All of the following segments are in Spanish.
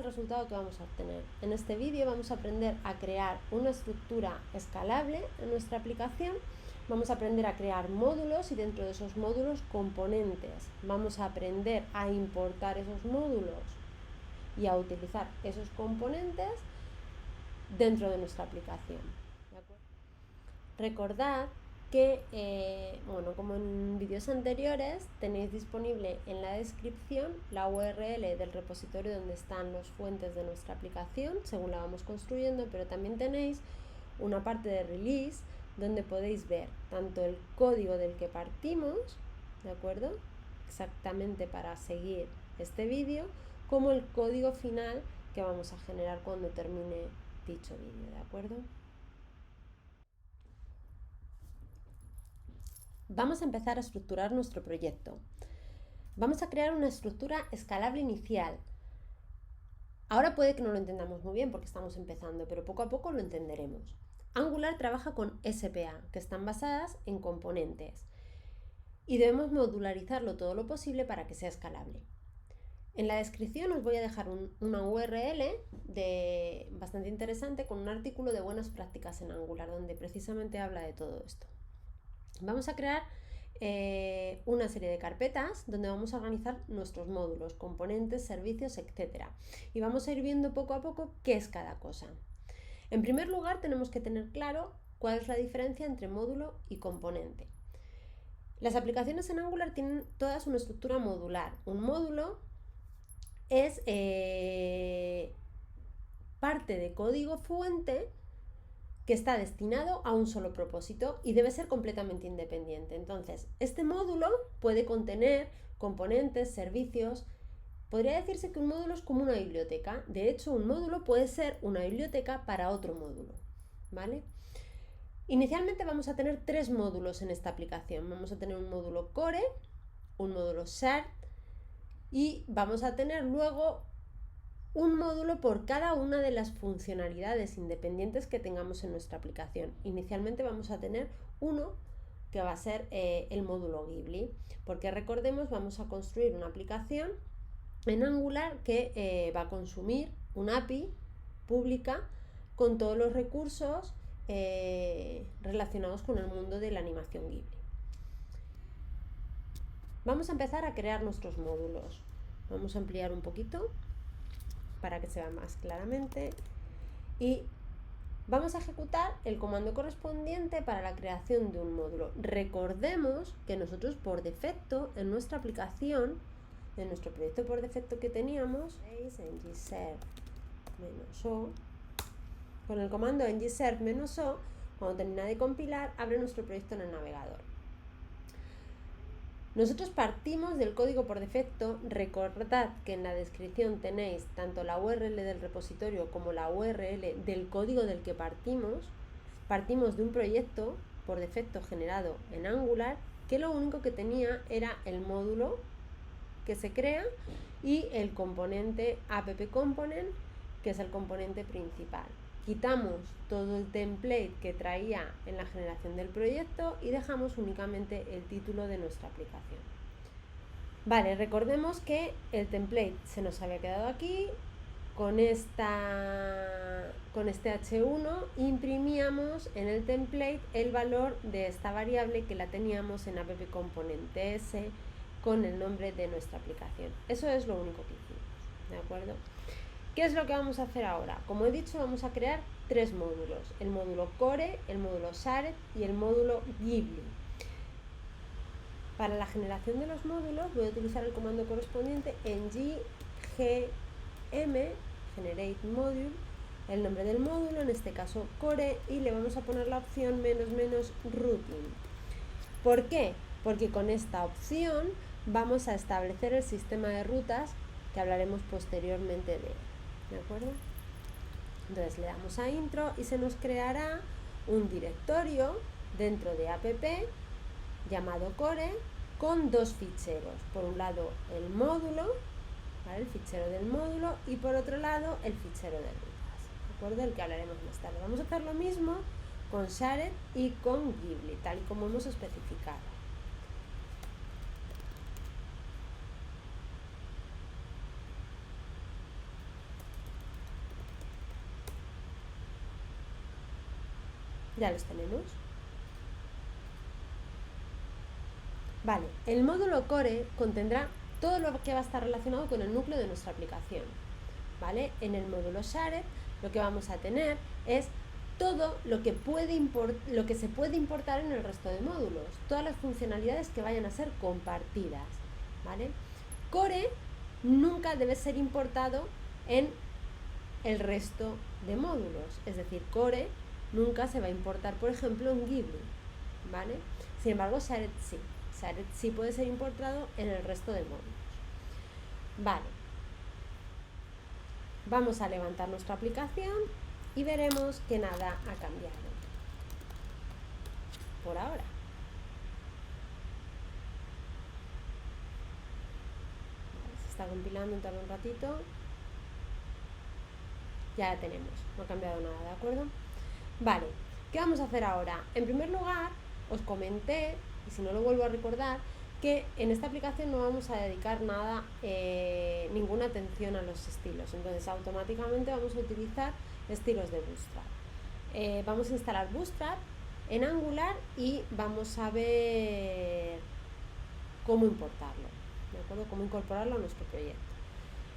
resultado que vamos a obtener. En este vídeo vamos a aprender a crear una estructura escalable en nuestra aplicación. Vamos a aprender a crear módulos y dentro de esos módulos componentes. Vamos a aprender a importar esos módulos y a utilizar esos componentes dentro de nuestra aplicación. ¿De acuerdo? Recordad que, como en vídeos anteriores, tenéis disponible en la descripción la URL del repositorio donde están las fuentes de nuestra aplicación, según la vamos construyendo, pero también tenéis una parte de release donde podéis ver tanto el código del que partimos, ¿de acuerdo? Exactamente para seguir este vídeo, como el código final que vamos a generar cuando termine dicho vídeo, ¿de acuerdo? Vamos a empezar a estructurar nuestro proyecto. Vamos a crear una estructura escalable inicial. Ahora puede que no lo entendamos muy bien porque estamos empezando, pero poco a poco lo entenderemos. Angular trabaja con SPA, que están basadas en componentes, y debemos modularizarlo todo lo posible para que sea escalable. En la descripción os voy a dejar una URL bastante interesante con un artículo de buenas prácticas en Angular, donde precisamente habla de todo esto. Vamos a crear una serie de carpetas donde vamos a organizar nuestros módulos, componentes, servicios, etc. Y vamos a ir viendo poco a poco qué es cada cosa. En primer lugar, tenemos que tener claro cuál es la diferencia entre módulo y componente. Las aplicaciones en Angular tienen todas una estructura modular. Un módulo es parte de código fuente que está destinado a un solo propósito y debe ser completamente independiente. Entonces, este módulo puede contener componentes, servicios. Podría decirse que un módulo es como una biblioteca. De hecho, un módulo puede ser una biblioteca para otro módulo, ¿vale? Inicialmente vamos a tener tres módulos en esta aplicación. Vamos a tener un módulo core, un módulo shared y vamos a tener luego un módulo por cada una de las funcionalidades independientes que tengamos en nuestra aplicación. Inicialmente vamos a tener uno que va a ser el módulo Ghibli, porque recordemos, vamos a construir una aplicación en Angular que va a consumir una API pública con todos los recursos relacionados con el mundo de la animación Ghibli. Vamos a empezar a crear nuestros módulos. Vamos a ampliar un poquito para que se vea más claramente y vamos a ejecutar el comando correspondiente para la creación de un módulo. Recordemos que nosotros por defecto en nuestra aplicación, en nuestro proyecto por defecto que teníamos, ngserv-o, con el comando ngserv-o, cuando termina de compilar, abre nuestro proyecto en el navegador. Nosotros partimos del código por defecto. Recordad que en la descripción tenéis tanto la URL del repositorio como la URL del código del que partimos. Partimos de un proyecto por defecto generado en Angular que lo único que tenía era el módulo que se crea y el componente app-component, que es el componente principal. Quitamos todo el template que traía en la generación del proyecto y dejamos únicamente el título de nuestra aplicación. Vale, recordemos que el template se nos había quedado aquí. Con este h1 imprimíamos en el template el valor de esta variable que la teníamos en app-component.s con el nombre de nuestra aplicación. Eso es lo único que hicimos, ¿de acuerdo? ¿Qué es lo que vamos a hacer ahora? Como he dicho, vamos a crear tres módulos: el módulo core, el módulo shared y el módulo Ghibli. Para la generación de los módulos voy a utilizar el comando correspondiente ngm generate module, el nombre del módulo, en este caso core, y le vamos a poner la opción --routine. ¿Por qué? Porque con esta opción vamos a establecer el sistema de rutas que hablaremos posteriormente de él. ¿De acuerdo? Entonces le damos a intro y se nos creará un directorio dentro de app llamado core con dos ficheros. Por un lado el módulo, ¿vale? El fichero del módulo, y por otro lado el fichero de rutas, ¿de acuerdo? Del que hablaremos más tarde. Vamos a hacer lo mismo con shared y con Ghibli, tal y como hemos especificado. Ya los tenemos. Vale, el módulo core contendrá todo lo que va a estar relacionado con el núcleo de nuestra aplicación. ¿Vale? En el módulo Shared lo que vamos a tener es todo lo que se puede importar en el resto de módulos, todas las funcionalidades que vayan a ser compartidas, ¿vale? Core nunca debe ser importado en el resto de módulos, es decir, Core nunca se va a importar, por ejemplo, en Ghibli, ¿vale? Sin embargo, Shared sí. Shared sí puede ser importado en el resto de módulos. Vale. Vamos a levantar nuestra aplicación y veremos que nada ha cambiado por ahora. Vale, se está compilando, tarda un ratito. Ya la tenemos, no ha cambiado nada, ¿de acuerdo? Vale, ¿qué vamos a hacer ahora? En primer lugar, os comenté, y si no lo vuelvo a recordar, que en esta aplicación no vamos a dedicar nada, ninguna atención a los estilos. Entonces, automáticamente vamos a utilizar estilos de Bootstrap. Vamos a instalar Bootstrap en Angular y vamos a ver cómo importarlo, ¿de acuerdo? Cómo incorporarlo a nuestro proyecto.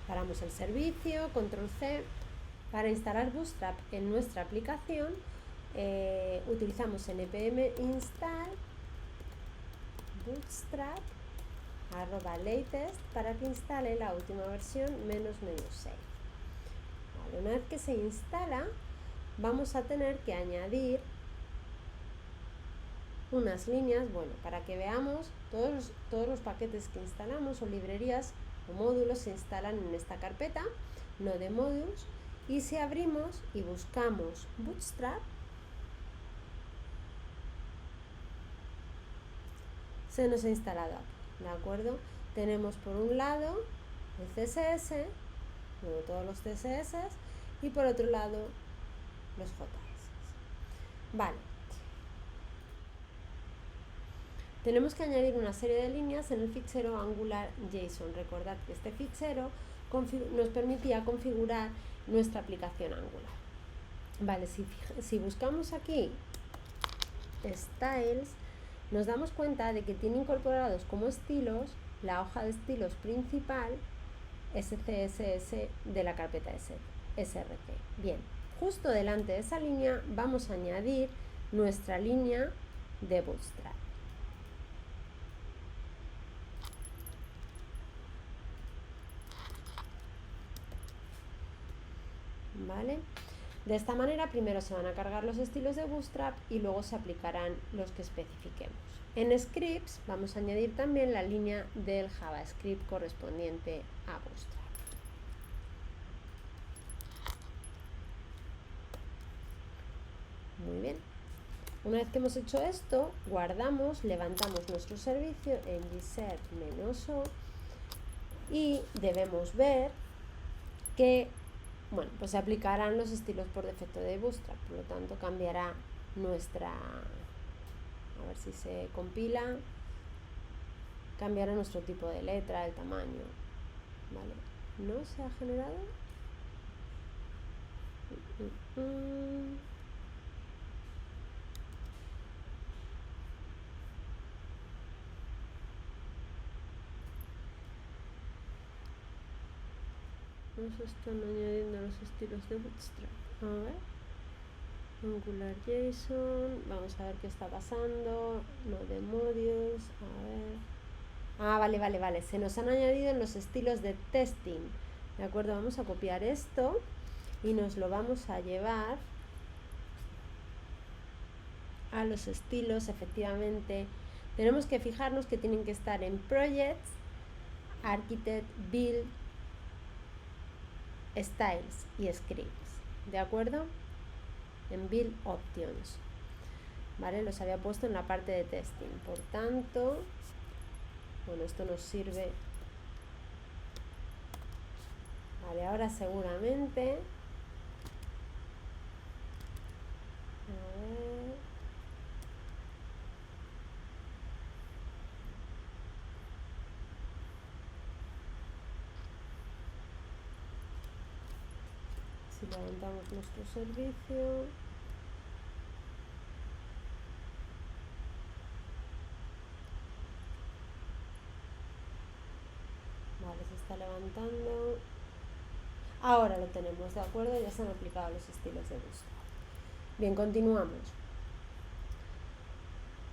Paramos el servicio, control C. Para instalar Bootstrap en nuestra aplicación, utilizamos npm install bootstrap @latest para que instale la última versión -6. Vale, una vez que se instala, vamos a tener que añadir unas líneas, bueno, para que veamos todos los paquetes que instalamos o librerías o módulos se instalan en esta carpeta, node modules, y si abrimos y buscamos Bootstrap, se nos ha instalado aquí, ¿de acuerdo? Tenemos por un lado el CSS, luego todos los CSS, y por otro lado los JS. Vale. Tenemos que añadir una serie de líneas en el fichero AngularJSON. Recordad que este fichero nos permitía configurar nuestra aplicación Angular. Vale, si buscamos aquí Styles, nos damos cuenta de que tiene incorporados como estilos la hoja de estilos principal SCSS de la carpeta SRC. Bien, justo delante de esa línea vamos a añadir nuestra línea de Bootstrap. ¿Vale? De esta manera primero se van a cargar los estilos de Bootstrap y luego se aplicarán los que especifiquemos. En scripts vamos a añadir también la línea del JavaScript correspondiente a Bootstrap. Muy bien. Una vez que hemos hecho esto, guardamos, levantamos nuestro servicio en -o y debemos ver que pues se aplicarán los estilos por defecto de Bootstrap, por lo tanto cambiará nuestra, a ver si se compila, cambiará nuestro tipo de letra, el tamaño, ¿vale? ¿No se ha generado? Nos están añadiendo los estilos de Bootstrap. A ver. AngularJSON. Vamos a ver qué está pasando. Node modules. A ver. Ah, vale. Se nos han añadido en los estilos de testing. De acuerdo, vamos a copiar esto y nos lo vamos a llevar a los estilos. Efectivamente, tenemos que fijarnos que tienen que estar en Projects, Architect, Build, Styles y Scripts, ¿de acuerdo? En Build Options, ¿vale? Los había puesto en la parte de testing, por tanto, bueno, esto nos sirve. Vale, ahora seguramente, a ver, si levantamos nuestro servicio, está levantando. Ahora lo tenemos, ¿de acuerdo? Ya se han aplicado los estilos de gusto. Bien, continuamos.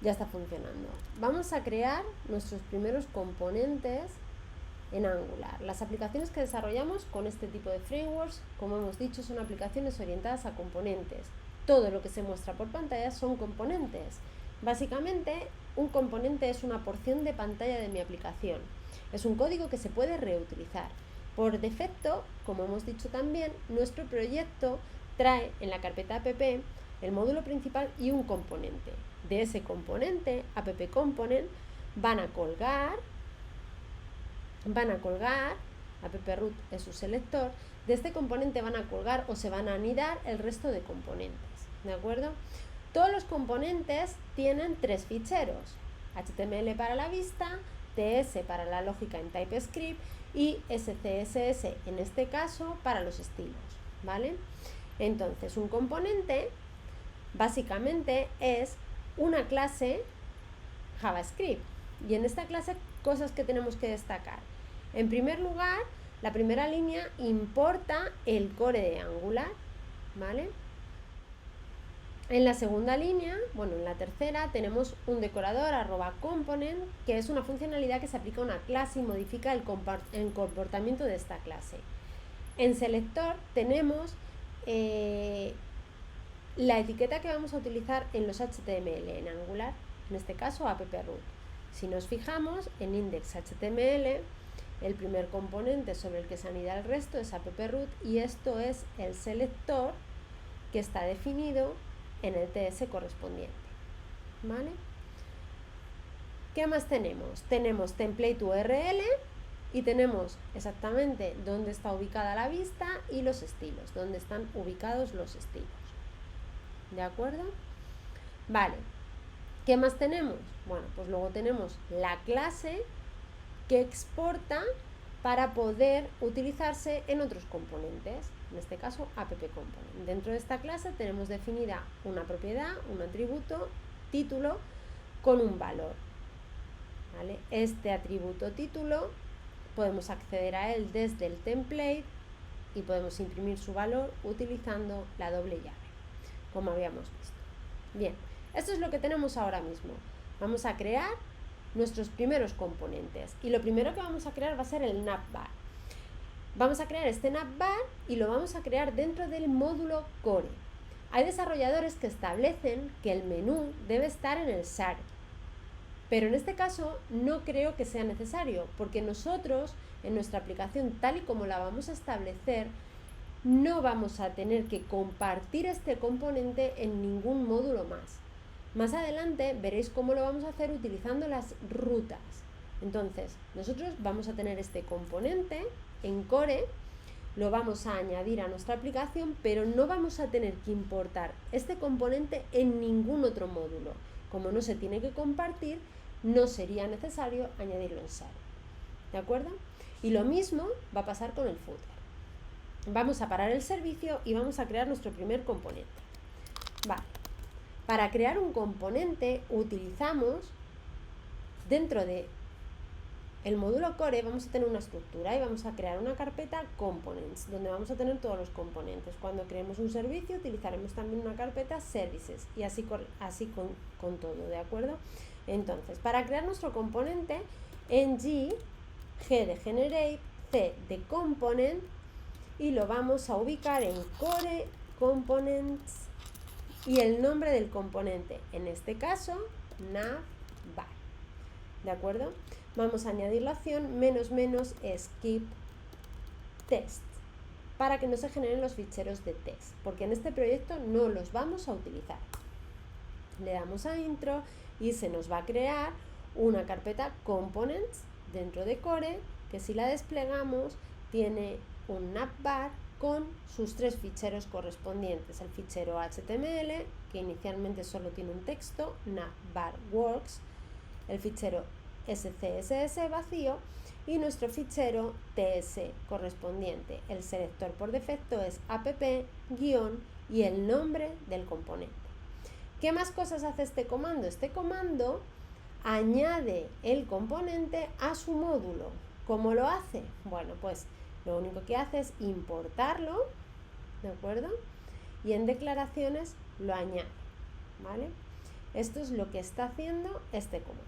Ya está funcionando. Vamos a crear nuestros primeros componentes en Angular. Las aplicaciones que desarrollamos con este tipo de frameworks, como hemos dicho, son aplicaciones orientadas a componentes. Todo lo que se muestra por pantalla son componentes. Básicamente, un componente es una porción de pantalla de mi aplicación. Es un código que se puede reutilizar. Por defecto, como hemos dicho también, nuestro proyecto trae en la carpeta app el módulo principal y un componente. De ese componente, app component, van a colgar, app root es su selector, de este componente van a colgar o se van a anidar el resto de componentes, ¿de acuerdo? Todos los componentes tienen 3 ficheros, HTML para la vista, TS para la lógica en TypeScript y SCSS, en este caso, para los estilos, ¿vale? Entonces, un componente básicamente es una clase JavaScript. Y en esta clase, cosas que tenemos que destacar. En primer lugar, la primera línea importa el core de Angular, ¿vale? En la segunda línea, bueno, en la tercera, tenemos un decorador @component, que es una funcionalidad que se aplica a una clase y modifica el comportamiento de esta clase. En selector tenemos la etiqueta que vamos a utilizar en los HTML en Angular, en este caso app root. Si nos fijamos en index.html, el primer componente sobre el que se anida el resto es app root y esto es el selector que está definido en el TS correspondiente, ¿vale? ¿Qué más tenemos? Tenemos template URL y tenemos exactamente dónde está ubicada la vista y los estilos, dónde están ubicados los estilos. ¿De acuerdo? Vale. ¿Qué más tenemos? Bueno, pues luego tenemos la clase que exporta para poder utilizarse en otros componentes, en este caso app component. Dentro de esta clase tenemos definida una propiedad, un atributo, título, con un valor, ¿vale? Este atributo título podemos acceder a él desde el template y podemos imprimir su valor utilizando la doble llave, como habíamos visto. Bien, esto es lo que tenemos ahora mismo. Vamos a crear nuestros primeros componentes y lo primero que vamos a crear va a ser el navbar. Vamos a crear este navbar y lo vamos a crear dentro del módulo core. Hay desarrolladores que establecen que el menú debe estar en el SAR, pero en este caso no creo que sea necesario, porque nosotros en nuestra aplicación, tal y como la vamos a establecer, no vamos a tener que compartir este componente en ningún módulo más. Más adelante veréis cómo lo vamos a hacer utilizando las rutas. Entonces, nosotros vamos a tener este componente en core, lo vamos a añadir a nuestra aplicación, pero no vamos a tener que importar este componente en ningún otro módulo. Como no se tiene que compartir, no sería necesario añadirlo en SAR. ¿De acuerdo? Y lo mismo va a pasar con el footer. Vamos a parar el servicio y vamos a crear nuestro primer componente. Vale. Para crear un componente utilizamos dentro de el módulo core, vamos a tener una estructura y vamos a crear una carpeta components, donde vamos a tener todos los componentes. Cuando creemos un servicio utilizaremos también una carpeta services y así con todo, ¿de acuerdo? Entonces, para crear nuestro componente, en G de generate, C de component y lo vamos a ubicar en core components y el nombre del componente, en este caso, navbar. ¿De acuerdo? Vamos a añadir la opción --skip test para que no se generen los ficheros de test, porque en este proyecto no los vamos a utilizar. Le damos a intro y se nos va a crear una carpeta components dentro de core que si la desplegamos tiene un navbar con sus 3 ficheros correspondientes, el fichero HTML que inicialmente solo tiene un texto, navbarworks, el fichero SCSS vacío y nuestro fichero TS correspondiente. El selector por defecto es app- y el nombre del componente. ¿Qué más cosas hace este comando? Este comando añade el componente a su módulo. ¿Cómo lo hace? Bueno, pues lo único que hace es importarlo, ¿de acuerdo? Y en declaraciones lo añade, ¿vale? Esto es lo que está haciendo este comando.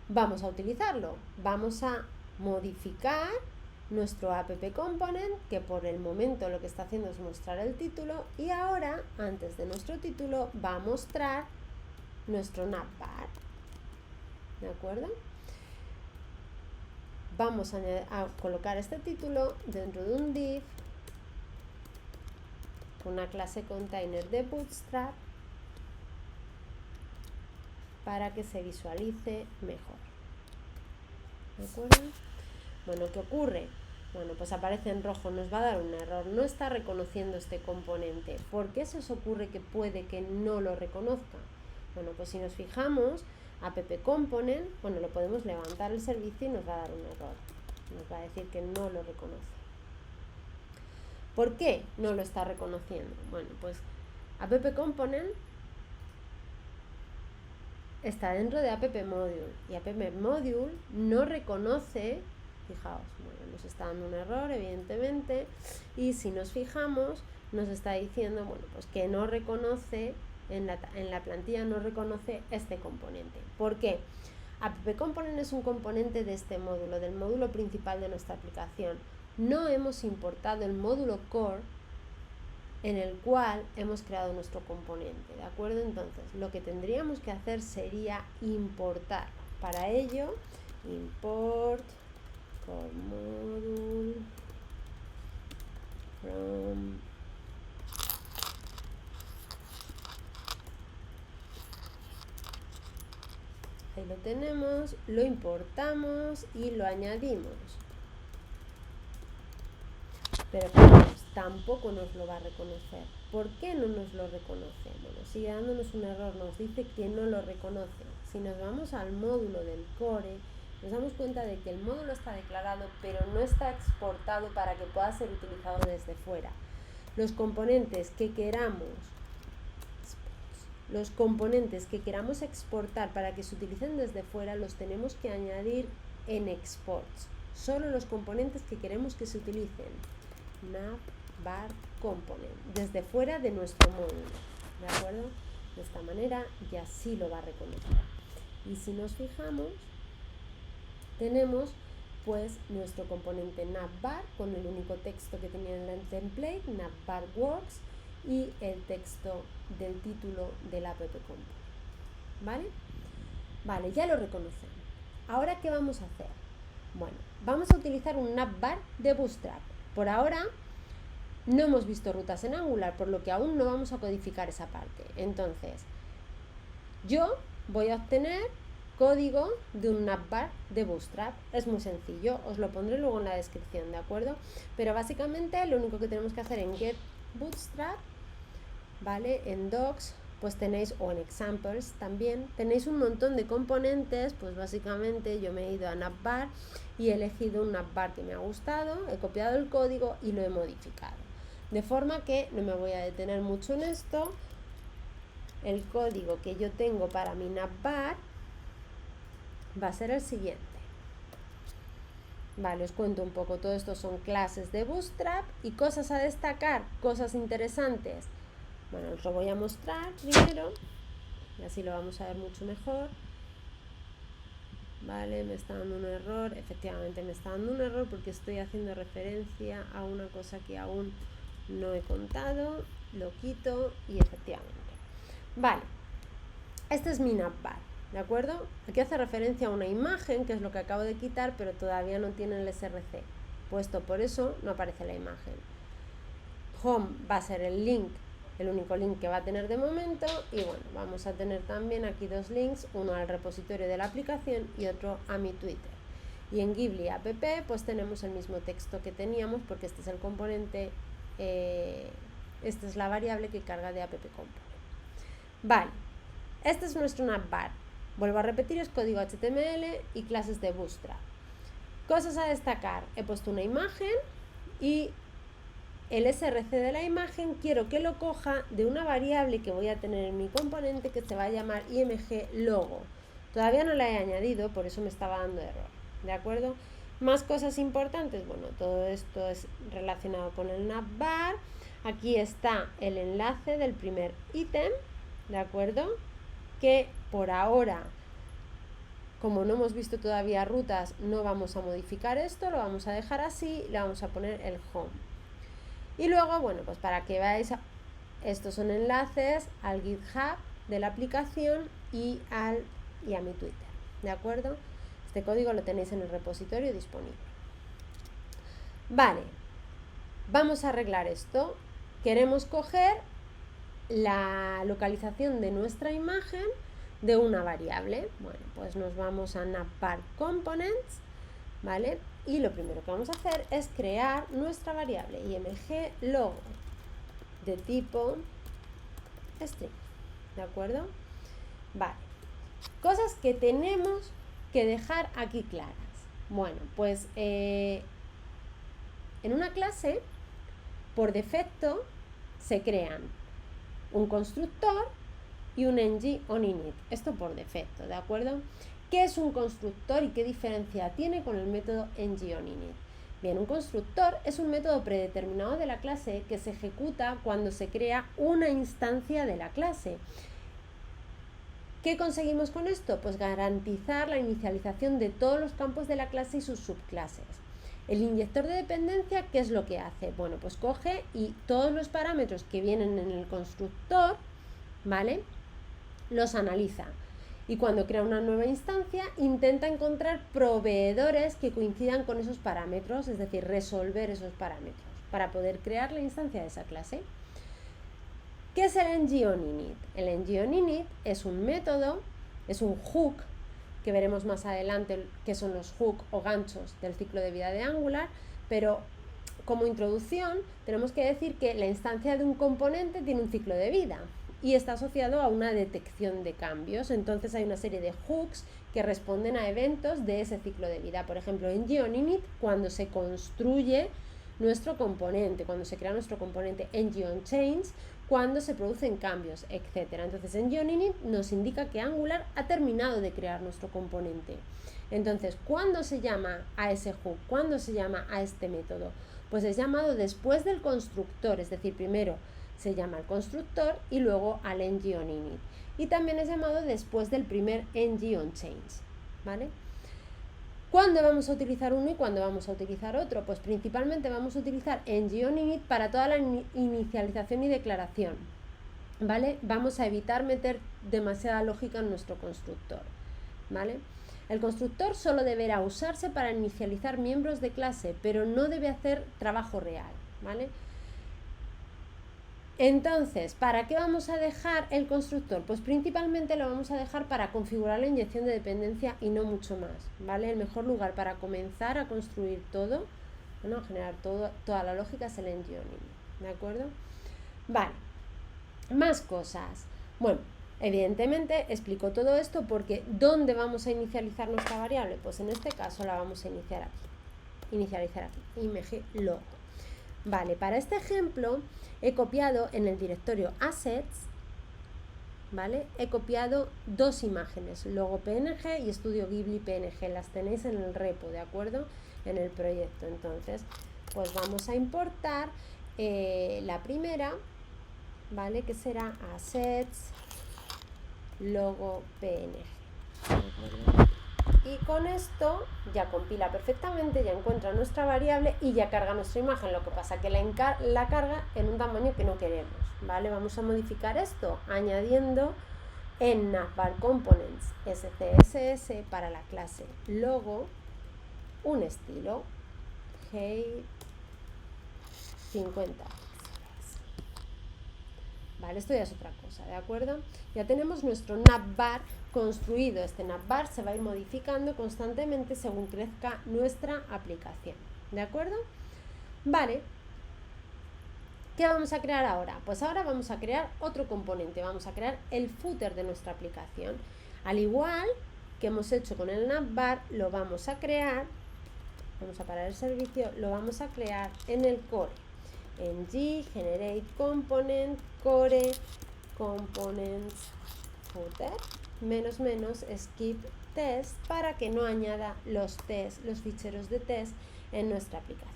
Vamos a utilizarlo, vamos a modificar nuestro app component, que por el momento lo que está haciendo es mostrar el título, y ahora, antes de nuestro título, va a mostrar nuestro navbar, ¿de acuerdo? Vamos a colocar este título dentro de un div con una clase container de Bootstrap para que se visualice mejor, ¿de acuerdo? Bueno, ¿qué ocurre? Bueno, pues aparece en rojo, nos va a dar un error, no está reconociendo este componente. ¿Por qué se os ocurre que puede que no lo reconozca? Bueno, pues si nos fijamos, app component, bueno, lo podemos levantar el servicio y nos va a dar un error. Nos va a decir que no lo reconoce. ¿Por qué no lo está reconociendo? Bueno, pues app component está dentro de app module y app module no reconoce, fijaos, bueno, nos está dando un error evidentemente, y si nos fijamos nos está diciendo, bueno, pues que no reconoce, en la plantilla no reconoce este componente. ¿Por qué? App component es un componente de este módulo, del módulo principal de nuestra aplicación. No hemos importado el módulo core en el cual hemos creado nuestro componente, ¿de acuerdo? Entonces, lo que tendríamos que hacer sería importar. Para ello, import core module from ahí lo tenemos, lo importamos y lo añadimos. Pero tampoco nos lo va a reconocer. ¿Por qué no nos lo reconoce? Bueno, sigue dándonos un error, nos dice que no lo reconoce. Si nos vamos al módulo del core, nos damos cuenta de que el módulo está declarado, pero no está exportado para que pueda ser utilizado desde fuera. Los componentes que queramos exportar para que se utilicen desde fuera los tenemos que añadir en exports. Solo los componentes que queremos que se utilicen. Navbar component, desde fuera de nuestro módulo, ¿de acuerdo? De esta manera ya sí lo va a reconocer. Y si nos fijamos, tenemos pues nuestro componente navbar con el único texto que tenía en el template, navbar works, y el texto del título del app component, ¿vale? Vale, ya lo reconocemos. Ahora, ¿qué vamos a hacer? Bueno, vamos a utilizar un navbar de Bootstrap. Por ahora no hemos visto rutas en Angular, por lo que aún no vamos a codificar esa parte. Entonces, yo voy a obtener código de un navbar de Bootstrap. Es muy sencillo, os lo pondré luego en la descripción, ¿de acuerdo? Pero básicamente lo único que tenemos que hacer en get bootstrap, ¿vale? En docs, pues tenéis, o en examples también, tenéis un montón de componentes. Pues básicamente yo me he ido a navbar y he elegido un navbar que me ha gustado, he copiado el código y lo he modificado. De forma que no me voy a detener mucho en esto. El código que yo tengo para mi navbar va a ser el siguiente. Vale, os cuento un poco. Todo esto son clases de Bootstrap y cosas a destacar, cosas interesantes. Bueno, os lo voy a mostrar primero y así lo vamos a ver mucho mejor. Vale, me está dando un error. Efectivamente me está dando un error porque estoy haciendo referencia a una cosa que aún no he contado. Lo quito y efectivamente. Vale, este es mi navbar, ¿de acuerdo? Aquí hace referencia a una imagen, que es lo que acabo de quitar, pero todavía no tiene el src puesto, por eso no aparece la imagen. Home va a ser el link, el único link que va a tener de momento, y bueno, vamos a tener también aquí dos links, uno al repositorio de la aplicación y otro a mi Twitter. Y en Ghibli app pues tenemos el mismo texto que teníamos, porque este es el componente, esta es la variable que carga de app component. Vale, este es nuestro navbar. Vuelvo a repetir, es código HTML y clases de Bootstrap. Cosas a destacar: he puesto una imagen y el src de la imagen quiero que lo coja de una variable que voy a tener en mi componente que se va a llamar img logo. Todavía no la he añadido, por eso me estaba dando error, ¿de acuerdo? Más cosas importantes, bueno, todo esto es relacionado con el navbar. Aquí está el enlace del primer ítem, ¿de acuerdo? Que por ahora, como no hemos visto todavía rutas, no vamos a modificar esto, lo vamos a dejar así, le vamos a poner el home. Y luego, bueno, pues para que veáis, estos son enlaces al GitHub de la aplicación y a mi Twitter, ¿de acuerdo? Este código lo tenéis en el repositorio disponible. Vale, vamos a arreglar esto. Queremos coger la localización de nuestra imagen de una variable. Bueno, pues nos vamos a navbar components, ¿vale? Y lo primero que vamos a hacer es crear nuestra variable img logo de tipo string, ¿de acuerdo? Vale, cosas que tenemos que dejar aquí claras. Bueno, pues en una clase, por defecto, se crean un constructor y un ngOnInit. Esto por defecto, ¿de acuerdo? ¿Qué es un constructor y qué diferencia tiene con el método ngOnInit? Bien, un constructor es un método predeterminado de la clase que se ejecuta cuando se crea una instancia de la clase. ¿Qué conseguimos con esto? Pues garantizar la inicialización de todos los campos de la clase y sus subclases. El inyector de dependencia, ¿qué es lo que hace? Bueno, pues coge y todos los parámetros que vienen en el constructor, ¿vale?, los analiza. Y cuando crea una nueva instancia, intenta encontrar proveedores que coincidan con esos parámetros, es decir, resolver esos parámetros para poder crear la instancia de esa clase. ¿Qué es el ngOnInit? El ngOnInit es un método, es un hook, que veremos más adelante que son los hook o ganchos del ciclo de vida de Angular, pero como introducción tenemos que decir que la instancia de un componente tiene un ciclo de vida y está asociado a una detección de cambios. Entonces hay una serie de hooks que responden a eventos de ese ciclo de vida. Por ejemplo, en ngOnInit, cuando se construye nuestro componente, cuando se crea nuestro componente, ngOnChange, cuando se producen cambios, etc. Entonces, ngOnInit nos indica que Angular ha terminado de crear nuestro componente. Entonces, ¿cuándo se llama a ese hook? ¿Cuándo se llama a este método? Pues es llamado después del constructor, es decir, primero se llama al constructor y luego al ngOnInit. Y también es llamado después del primer ngOnChange, ¿vale? ¿Cuándo vamos a utilizar uno y cuándo vamos a utilizar otro? Pues principalmente vamos a utilizar ngOnInit para toda la inicialización y declaración, ¿vale? Vamos a evitar meter demasiada lógica en nuestro constructor, ¿vale? El constructor solo deberá usarse para inicializar miembros de clase, pero no debe hacer trabajo real, ¿vale? Entonces, ¿para qué vamos a dejar el constructor? Pues principalmente lo vamos a dejar para configurar la inyección de dependencia y no mucho más, ¿vale? El mejor lugar para comenzar a construir todo, bueno, a generar toda la lógica es el ngOnInit, ¿de acuerdo? Vale, más cosas. Bueno, evidentemente explico todo esto porque ¿dónde vamos a inicializar nuestra variable? Pues en este caso la vamos a inicializar aquí, img logo. Vale, para este ejemplo he copiado en el directorio assets, ¿vale? He copiado dos imágenes, logo PNG y estudio Ghibli PNG, las tenéis en el repo, ¿de acuerdo? En el proyecto. Entonces, pues vamos a importar la primera, ¿vale? Que será assets logo PNG, ¿de acuerdo? Y con esto ya compila perfectamente, ya encuentra nuestra variable y ya carga nuestra imagen. Lo que pasa es que la carga en un tamaño que no queremos, ¿vale? Vamos a modificar esto añadiendo en navbar components SCSS para la clase logo un estilo height 50. Vale, esto ya es otra cosa, ¿de acuerdo? Ya tenemos nuestro navbar construido. Este navbar se va a ir modificando constantemente según crezca nuestra aplicación, ¿de acuerdo? Vale, ¿qué vamos a crear ahora? Pues ahora vamos a crear otro componente, vamos a crear el footer de nuestra aplicación. Al igual que hemos hecho con el navbar, lo vamos a crear, vamos a parar el servicio, lo vamos a crear en el core. En G, generate component, core, components, footer, menos skip test para que no añada los ficheros de test en nuestra aplicación.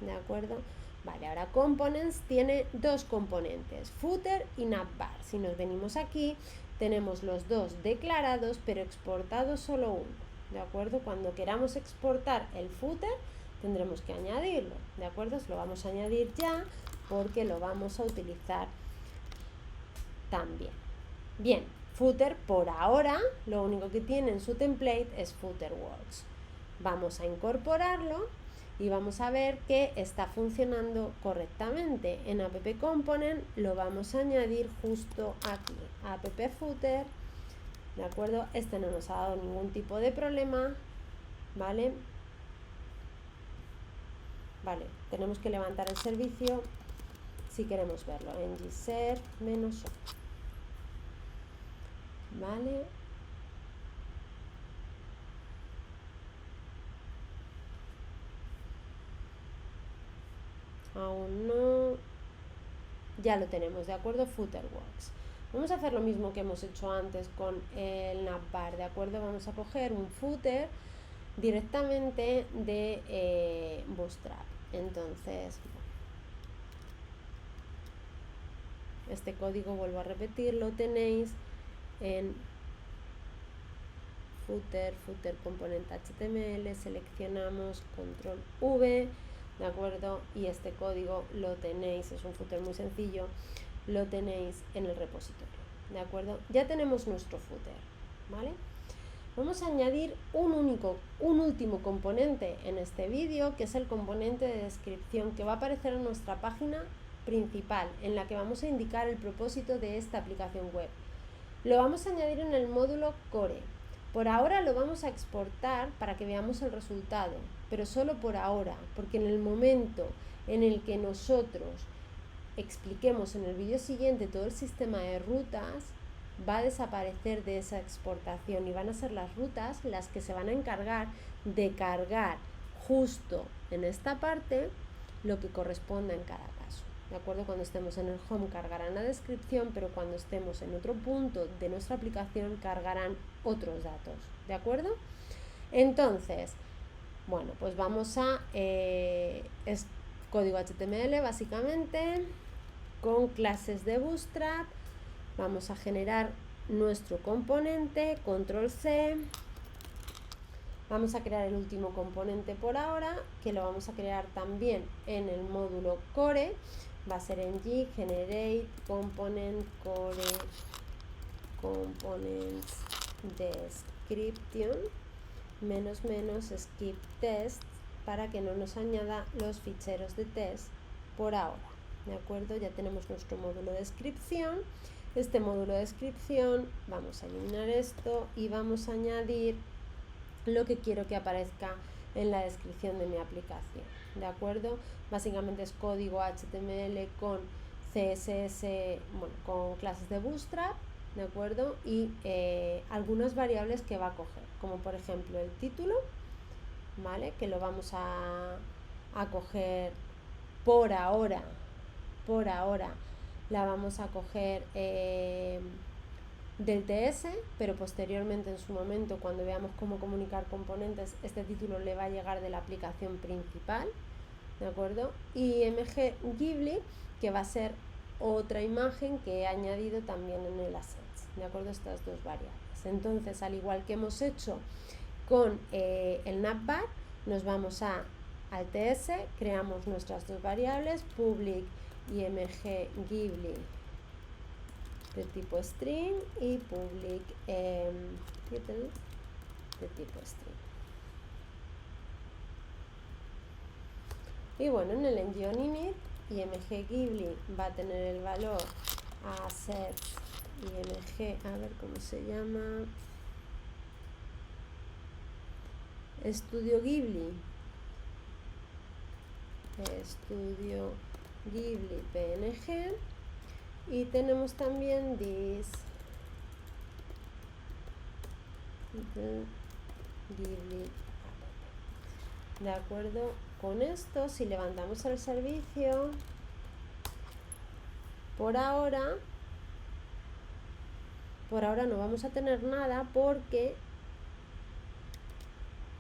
¿De acuerdo? Vale, ahora components tiene dos componentes, footer y navbar. Si nos venimos aquí, tenemos los dos declarados, pero exportados solo uno. ¿De acuerdo? Cuando queramos exportar el footer, tendremos que añadirlo. ¿De acuerdo? Lo vamos a añadir ya porque lo vamos a utilizar también. Bien, footer por ahora, lo único que tiene en su template es FooterWorks. Vamos a incorporarlo y vamos a ver que está funcionando correctamente. En app component lo vamos a añadir justo aquí, app footer, ¿de acuerdo? Este no nos ha dado ningún tipo de problema, ¿vale? Vale, tenemos que levantar el servicio si queremos verlo, en ngserv -o, ¿vale? Aún no, ya lo tenemos, ¿de acuerdo? FooterWorks. Vamos a hacer lo mismo que hemos hecho antes con el navbar, ¿de acuerdo? Vamos a coger un footer directamente de Bootstrap. Entonces, este código, vuelvo a repetir, lo tenéis en footer component HTML, seleccionamos control V, ¿de acuerdo? Y este código lo tenéis, es un footer muy sencillo, lo tenéis en el repositorio, ¿de acuerdo? Ya tenemos nuestro footer, ¿vale? Vamos a añadir un último componente en este vídeo, que es el componente de descripción que va a aparecer en nuestra página principal, en la que vamos a indicar el propósito de esta aplicación web. Lo vamos a añadir en el módulo core. Por ahora lo vamos a exportar para que veamos el resultado, pero solo por ahora, porque en el momento en el que nosotros expliquemos en el vídeo siguiente todo el sistema de rutas, va a desaparecer de esa exportación y van a ser las rutas las que se van a encargar de cargar justo en esta parte lo que corresponda en cada caso. ¿De acuerdo? Cuando estemos en el home cargarán la descripción, pero cuando estemos en otro punto de nuestra aplicación cargarán otros datos. ¿De acuerdo? Entonces, bueno, pues vamos a... es código HTML básicamente, con clases de Bootstrap. Vamos a generar nuestro componente, control C. Vamos a crear el último componente por ahora, que lo vamos a crear también en el módulo core. Va a ser en G, generate, component, core, components, description, -- skip test, para que no nos añada los ficheros de test por ahora. ¿De acuerdo? Ya tenemos nuestro módulo de descripción. Este módulo de descripción, vamos a eliminar esto y vamos a añadir lo que quiero que aparezca en la descripción de mi aplicación. ¿De acuerdo? Básicamente es código HTML con CSS, bueno, con clases de Bootstrap, ¿de acuerdo? Y algunas variables que va a coger, como por ejemplo el título, ¿vale? Que lo vamos a coger por ahora, la vamos a coger del TS, pero posteriormente en su momento, cuando veamos cómo comunicar componentes, este título le va a llegar de la aplicación principal, ¿de acuerdo? Y img Ghibli, que va a ser otra imagen que he añadido también en el assets, ¿de acuerdo? Estas dos variables. Entonces, al igual que hemos hecho con el navbar, nos vamos al TS, creamos nuestras dos variables, public img Ghibli de tipo string y public title de tipo string. Y bueno, en el engine init, img Ghibli va a tener el valor assets img, a ver cómo se llama, Studio Ghibli png, y tenemos también this Ghibli. De acuerdo con esto, si levantamos el servicio, por ahora por ahora no vamos a tener nada porque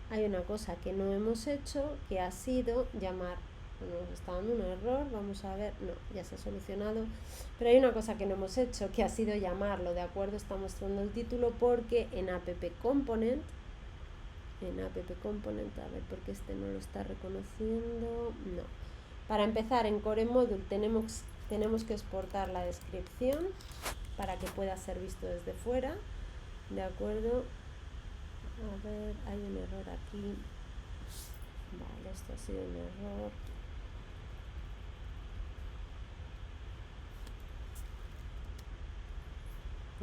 hay una cosa que no hemos hecho, que ha sido llamar. Bueno, nos está dando un error, vamos a ver, no, ya se ha solucionado, pero hay una cosa que no hemos hecho, que ha sido llamarlo, ¿de acuerdo? Está mostrando el título porque en app component, a ver, porque este no lo está reconociendo, no. Para empezar, en core module tenemos que exportar la descripción para que pueda ser visto desde fuera, ¿de acuerdo? A ver, hay un error aquí. Vale, esto ha sido un error.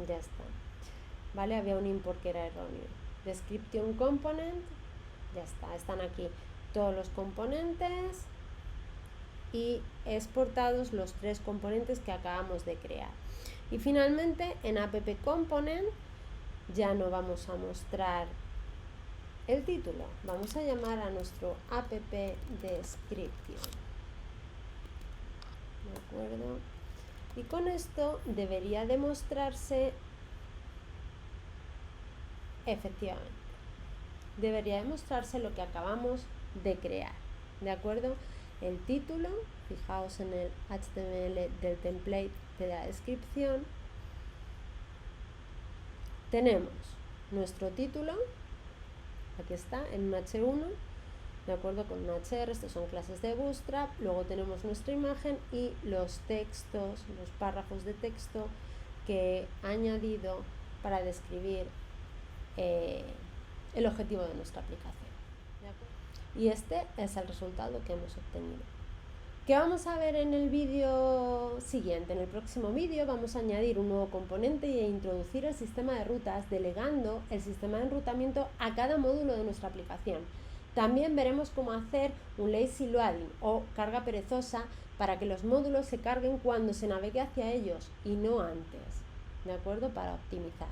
Ya está. Vale, había un import que era erróneo. Description component, ya está. Están aquí todos los componentes y exportados los 3 componentes que acabamos de crear. Y finalmente en app component ya no vamos a mostrar el título, vamos a llamar a nuestro app description, ¿de acuerdo? Y con esto debería demostrarse, efectivamente, debería demostrarse lo que acabamos de crear, ¿de acuerdo? El título, fijaos en el HTML del template de la descripción, tenemos nuestro título, aquí está, en un H1, de acuerdo con un HR, estos son clases de Bootstrap, luego tenemos nuestra imagen y los textos, los párrafos de texto que he añadido para describir el objetivo de nuestra aplicación. Y este es el resultado que hemos obtenido. ¿Qué vamos a ver en el vídeo siguiente? En el próximo vídeo vamos a añadir un nuevo componente e introducir el sistema de rutas, delegando el sistema de enrutamiento a cada módulo de nuestra aplicación. También veremos cómo hacer un lazy loading o carga perezosa para que los módulos se carguen cuando se navegue hacia ellos y no antes, ¿de acuerdo? Para optimizar.